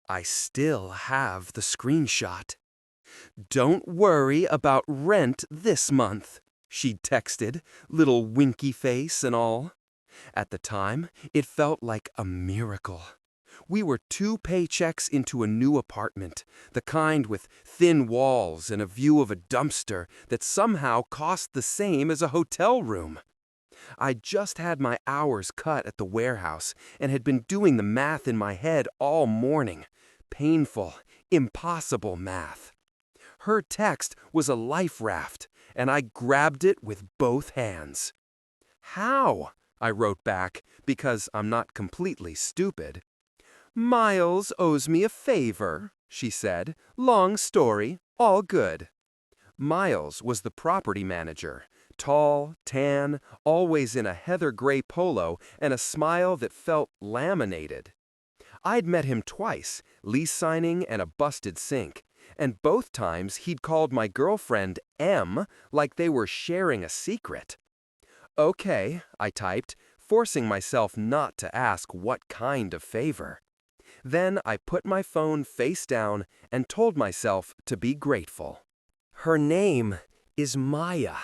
I still have the screenshot. "Don't worry about rent this month," she texted, little winky face and all. At the time, it felt like a miracle. We were 2 paychecks into a new apartment, the kind with thin walls and a view of a dumpster that somehow cost the same as a hotel room. I'd just had my hours cut at the warehouse and had been doing the math in my head all morning. Painful, impossible math. Her text was a life raft, and I grabbed it with both hands. "How?" I wrote back, because I'm not completely stupid. "Miles owes me a favor," she said. "Long story, all good." Miles was the property manager, tall, tan, always in a heather gray polo and a smile that felt laminated. I'd met him twice, lease signing and a busted sink, and both times he'd called my girlfriend M like they were sharing a secret. "Okay," I typed, forcing myself not to ask what kind of favor. Then I put my phone face down and told myself to be grateful. Her name is Maya.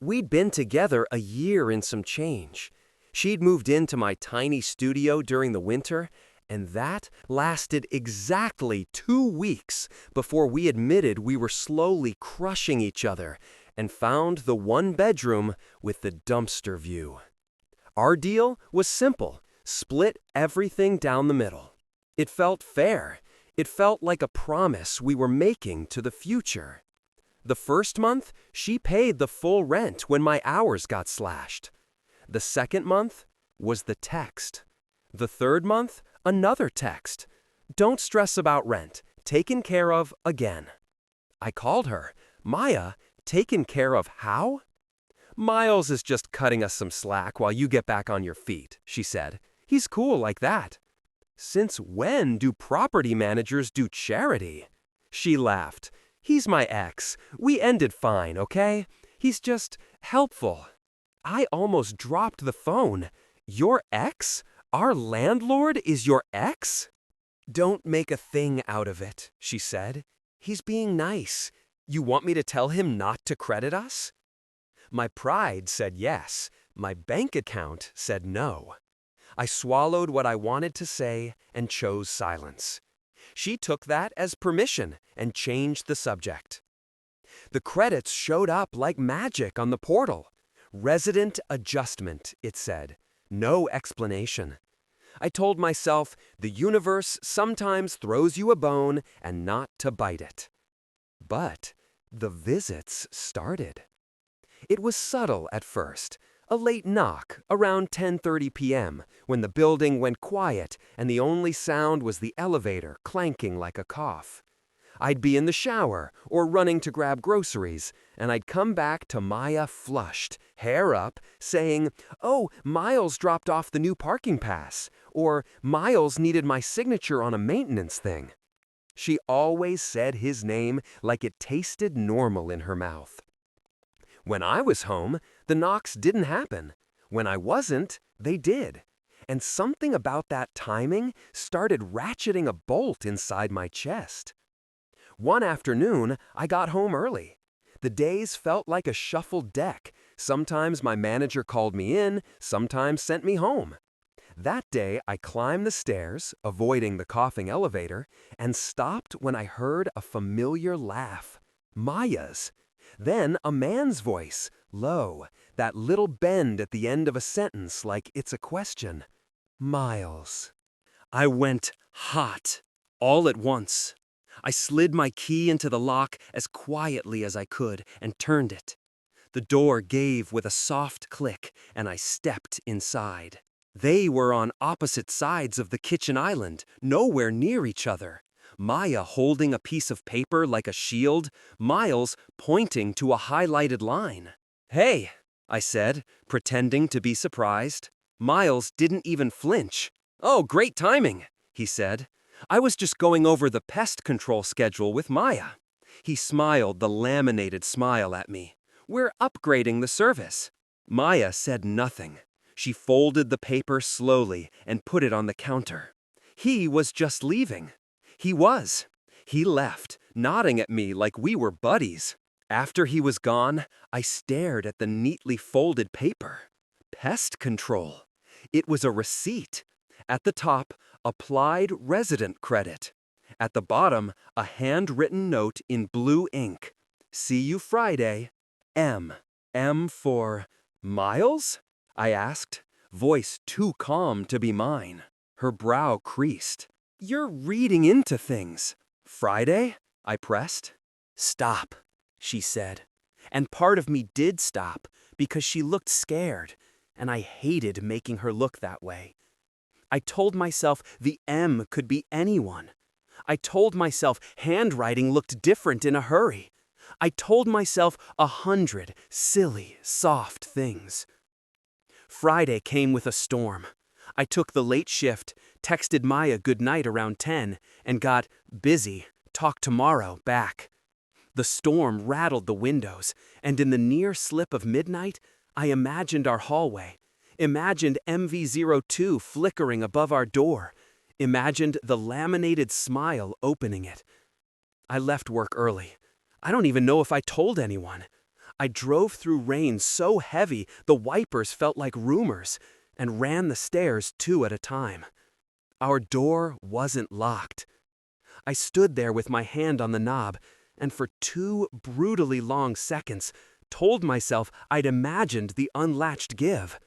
We'd been together a year and some change. She'd moved into my tiny studio during the winter, and that lasted exactly 2 weeks before we admitted we were slowly crushing each other and found the one bedroom with the dumpster view. Our deal was simple: split everything down the middle. It felt fair. It felt like a promise we were making to the future. The first month, she paid the full rent when my hours got slashed. The second month was the text. The third month, another text. "Don't stress about rent. Taken care of again." I called her. "Maya, taken care of how?" "Miles is just cutting us some slack while you get back on your feet," she said. "He's cool like that." "Since when do property managers do charity?" She laughed. "He's my ex. We ended fine, okay? He's just helpful." I almost dropped the phone. "Your ex? Our landlord is your ex?" "Don't make a thing out of it," she said. "He's being nice. You want me to tell him not to credit us?" My pride said yes. My bank account said no. I swallowed what I wanted to say and chose silence. She took that as permission and changed the subject. The credits showed up like magic on the portal. "Resident adjustment," it said. No explanation. I told myself the universe sometimes throws you a bone and not to bite it. But the visits started. It was subtle at first. A late knock around 10:30 p.m. when the building went quiet and the only sound was the elevator clanking like a cough. I'd be in the shower or running to grab groceries, and I'd come back to Maya flushed, hair up, saying, "Oh, Miles dropped off the new parking pass," or "Miles needed my signature on a maintenance thing." She always said his name like it tasted normal in her mouth. When I was home, the knocks didn't happen. When I wasn't, they did. And something about that timing started ratcheting a bolt inside my chest. One afternoon, I got home early. The days felt like a shuffled deck. Sometimes my manager called me in, sometimes sent me home. That day, I climbed the stairs, avoiding the coughing elevator, and stopped when I heard a familiar laugh. Maya's. Then a man's voice, low, that little bend at the end of a sentence like it's a question. "Miles." I went hot, all at once. I slid my key into the lock as quietly as I could and turned it. The door gave with a soft click, and I stepped inside. They were on opposite sides of the kitchen island, nowhere near each other. Maya holding a piece of paper like a shield, Miles pointing to a highlighted line. "Hey," I said, pretending to be surprised. Miles didn't even flinch. "Oh, great timing," he said. "I was just going over the pest control schedule with Maya." He smiled the laminated smile at me. "We're upgrading the service." Maya said nothing. She folded the paper slowly and put it on the counter. He was just leaving. He was. He left, nodding at me like we were buddies. After he was gone, I stared at the neatly folded paper. Pest control. It was a receipt. At the top, applied resident credit. At the bottom, a handwritten note in blue ink. See you Friday. M. M for Miles? I asked, voice too calm to be mine. Her brow creased. You're reading into things. Friday? I pressed. Stop, she said. And part of me did stop because she looked scared, and I hated making her look that way. I told myself the M could be anyone. I told myself handwriting looked different in a hurry. I told myself 100 silly, soft things. Friday came with a storm. I took the late shift, texted Maya goodnight around 10, and got busy, talk tomorrow back. The storm rattled the windows, and in the near slip of midnight, I imagined our hallway, imagined MV02 flickering above our door, imagined the laminated smile opening it. I left work early. I don't even know if I told anyone. I drove through rain so heavy the wipers felt like rumors, and ran the stairs 2 at a time. Our door wasn't locked. I stood there with my hand on the knob, and for 2 brutally long seconds told myself I'd imagined the unlatched give.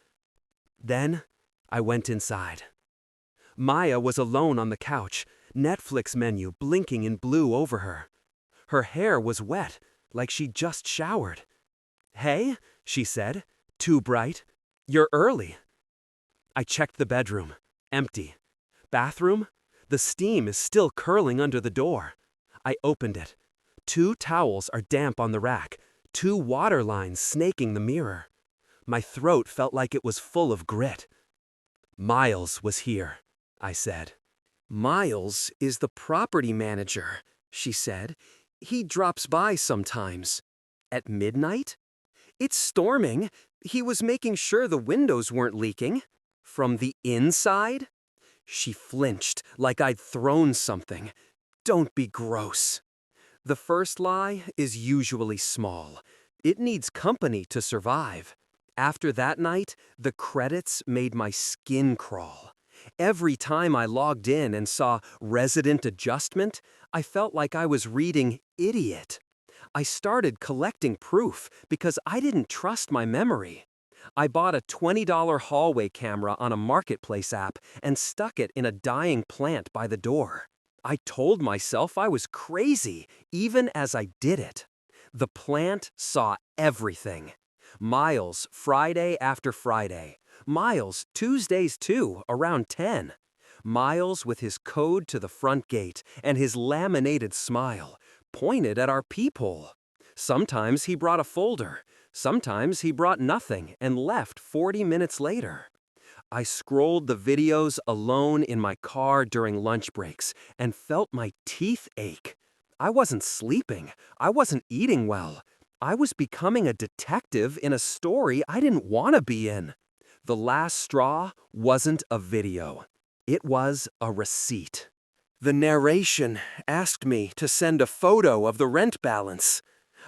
Then I went inside. Maya was alone on the couch, Netflix menu blinking in blue over her. Her hair was wet, like she'd just showered. Hey, she said, too bright. You're early. I checked the bedroom. Empty. Bathroom? The steam is still curling under the door. I opened it. 2 towels are damp on the rack, 2 water lines snaking the mirror. My throat felt like it was full of grit. Miles was here, I said. Miles is the property manager, she said. He drops by sometimes. At midnight? It's storming. He was making sure the windows weren't leaking. From the inside? She flinched like I'd thrown something. Don't be gross. The first lie is usually small. It needs company to survive. After that night, the credits made my skin crawl. Every time I logged in and saw resident adjustment, I felt like I was reading idiot. I started collecting proof because I didn't trust my memory. I bought a $20 hallway camera on a marketplace app and stuck it in a dying plant by the door. I told myself I was crazy, even as I did it. The plant saw everything. Miles, Friday after Friday. Miles, Tuesdays too, around 10. Miles with his code to the front gate and his laminated smile, pointed at our peephole. Sometimes he brought a folder. Sometimes he brought nothing and left 40 minutes later. I scrolled the videos alone in my car during lunch breaks and felt my teeth ache. I wasn't sleeping. I wasn't eating well. I was becoming a detective in a story I didn't want to be in. The last straw wasn't a video. It was a receipt. The narration asked me to send a photo of the rent balance.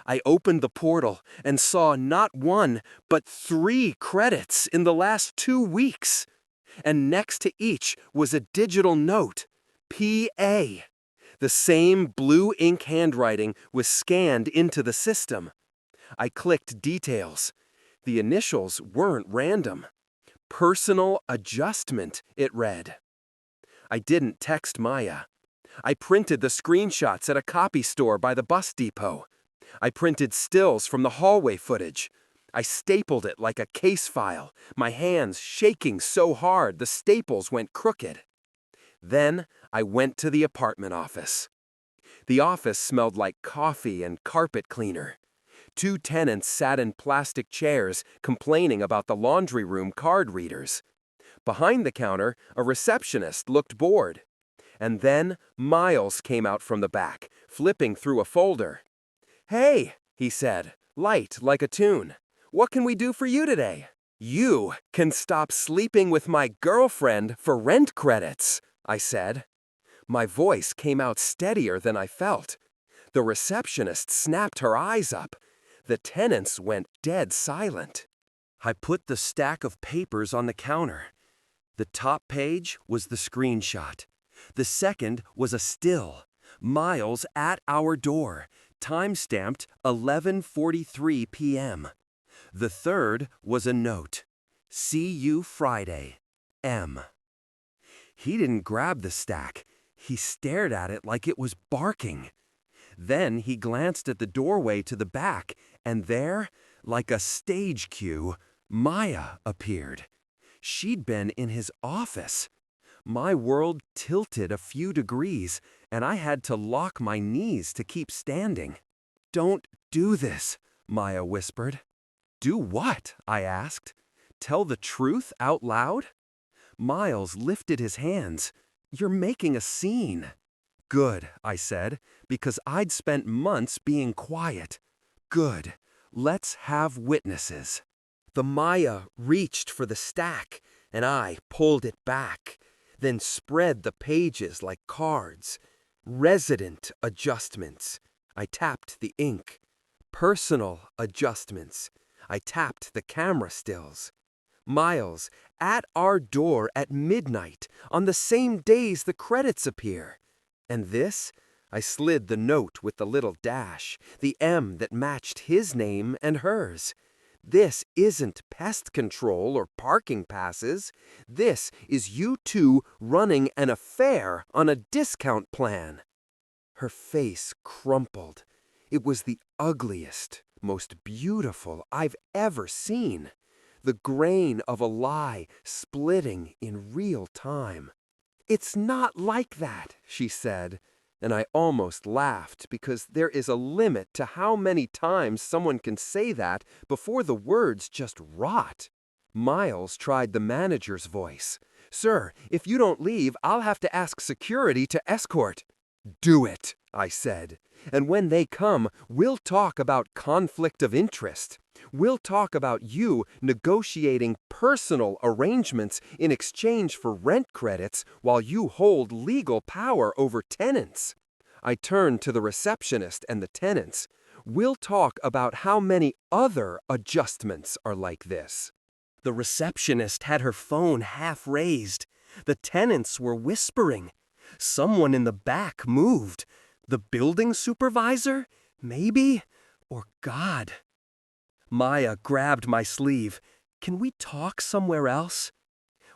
I opened the portal and saw not 1, but 3 credits in the last 2 weeks. And next to each was a digital note, PA. The same blue ink handwriting was scanned into the system. I clicked details. The initials weren't random. Personal adjustment, it read. I didn't text Maya. I printed the screenshots at a copy store by the bus depot. I printed stills from the hallway footage. I stapled it like a case file, my hands shaking so hard the staples went crooked. Then I went to the apartment office. The office smelled like coffee and carpet cleaner. 2 tenants sat in plastic chairs complaining about the laundry room card readers. Behind the counter, a receptionist looked bored. And then Miles came out from the back, flipping through a folder. "Hey," he said, light like a tune. "What can we do for you today?" "You can stop sleeping with my girlfriend for rent credits," I said. My voice came out steadier than I felt. The receptionist snapped her eyes up. The tenants went dead silent. I put the stack of papers on the counter. The top page was the screenshot. The second was a still. Miles at our door, time-stamped 11:43 p.m. The third was a note. See you Friday. M. He didn't grab the stack. He stared at it like it was barking. Then he glanced at the doorway to the back, and there, like a stage cue, Maya appeared. She'd been in his office. My world tilted a few degrees, and I had to lock my knees to keep standing. "Don't do this," Maya whispered. "Do what?" I asked. "Tell the truth out loud?" Miles lifted his hands. "You're making a scene." "Good," I said, because I'd spent months being quiet. "Good. Let's have witnesses." The Maya reached for the stack, and I pulled it back, then spread the pages like cards. Resident adjustments. I tapped the ink. Personal adjustments. I tapped the camera stills. Miles, at our door at midnight, on the same days the credits appear. And this? I slid the note with the little dash, the M that matched his name and hers. This isn't pest control or parking passes. This is you two running an affair on a discount plan. Her face crumpled. It was the ugliest, most beautiful I've ever seen. The grain of a lie splitting in real time. "It's not like that," she said, and I almost laughed because there is a limit to how many times someone can say that before the words just rot. Miles tried the manager's voice. "Sir, if you don't leave, I'll have to ask security to escort." "Do it," I said. "And when they come, we'll talk about conflict of interest. We'll talk about you negotiating personal arrangements in exchange for rent credits while you hold legal power over tenants." I turned to the receptionist and the tenants. "We'll talk about how many other adjustments are like this." The receptionist had her phone half raised. The tenants were whispering. Someone in the back moved. The building supervisor? Maybe? Or God? Maya grabbed my sleeve. "Can we talk somewhere else?"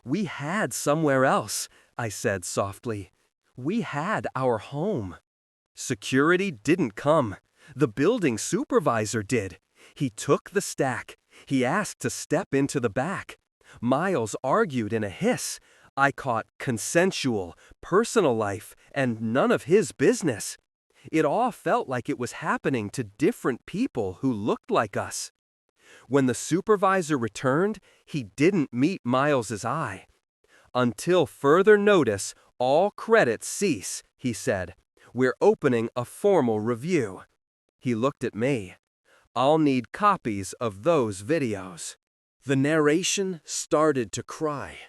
"We had somewhere else," I said softly. "We had our home." Security didn't come. The building supervisor did. He took the stack. He asked to step into the back. Miles argued in a hiss. I caught consensual, personal life, and none of his business. It all felt like it was happening to different people who looked like us. When the supervisor returned, he didn't meet Miles's eye. "Until further notice, all credits cease," he said. "We're opening a formal review." He looked at me. "I'll need copies of those videos." The narration started to cry.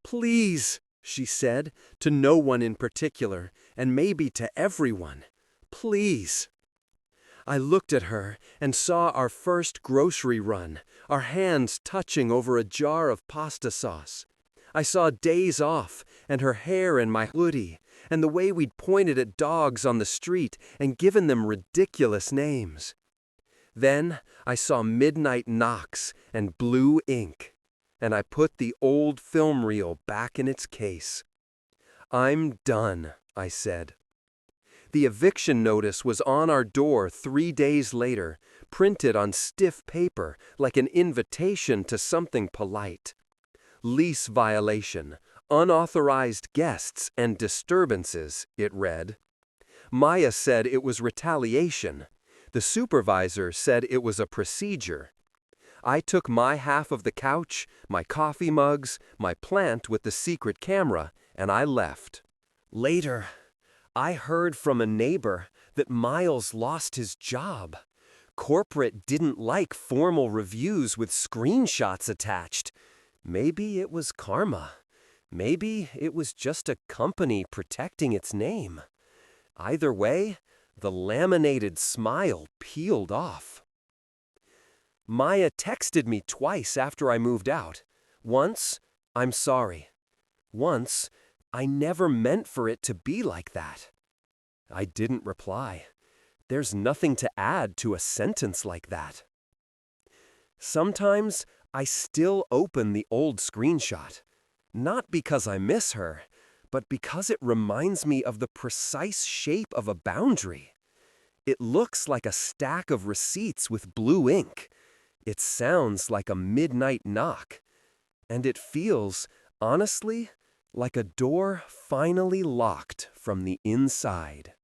"Please," she said, to no one in particular, and maybe to everyone. "Please." I looked at her and saw our first grocery run, our hands touching over a jar of pasta sauce. I saw days off, and her hair in my hoodie, and the way we'd pointed at dogs on the street and given them ridiculous names. Then I saw midnight knocks and blue ink, and I put the old film reel back in its case. "I'm done," I said. The eviction notice was on our door 3 days later, printed on stiff paper like an invitation to something polite. "Lease violation, unauthorized guests and disturbances," it read. Maya said it was retaliation. The supervisor said it was a procedure. I took my half of the couch, my coffee mugs, my plant with the secret camera, and I left. Later, I heard from a neighbor that Miles lost his job. Corporate didn't like formal reviews with screenshots attached. Maybe it was karma. Maybe it was just a company protecting its name. Either way, the laminated smile peeled off. Maya texted me twice after I moved out. Once, "I'm sorry." Once, "I never meant for it to be like that." I didn't reply. There's nothing to add to a sentence like that. Sometimes I still open the old screenshot, not because I miss her, but because it reminds me of the precise shape of a boundary. It looks like a stack of receipts with blue ink. It sounds like a midnight knock. And it feels, honestly, like a door finally locked from the inside.